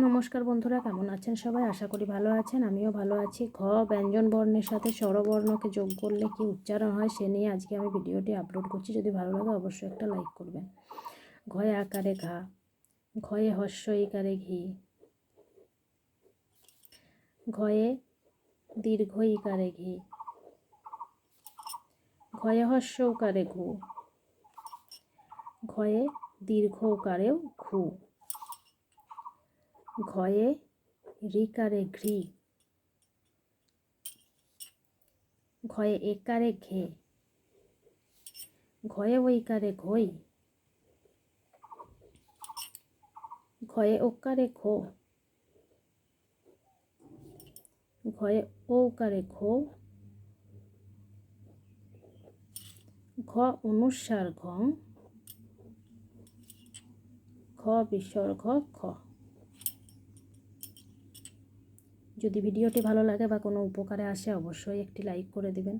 নমস্কার বন্ধুরা, কেমন আছেন সবাই? আশা করি ভালো আছেন, আমিও ভালো আছি। ঘ ব্যঞ্জন বর্ণের সাথে স্বরবর্ণকে যোগ করলে কি উচ্চারণ হয় সে নিয়ে আজকে আমি ভিডিওটি আপলোড করছি। যদি ভালো লাগে অবশ্যই একটা লাইক করবেন। ঘয়ে আকারে ঘা, ঘয়ে হস্য ইকারে ঘি, ঘয়ে দীর্ঘ ইকারে ঘি, ঘয়ে হস্য উকারে ঘু, ঘয়ে দীর্ঘ উকারেও ঘু, ঘয়ে রিকারে ঘৃ, ঘয়ে একারে ঘে, ঘয়ে ঐকারে ঘই, ঘয়ে ওকারে ঘো, ঘয়ে ঔকারে ঘো, ঘ অনুস্বার ঘং, ঘ বিসর্গ খ। যদি ভিডিওটি ভালো লাগে বা কোনো উপকারে আসে অবশ্যই একটি লাইক করে দিবেন।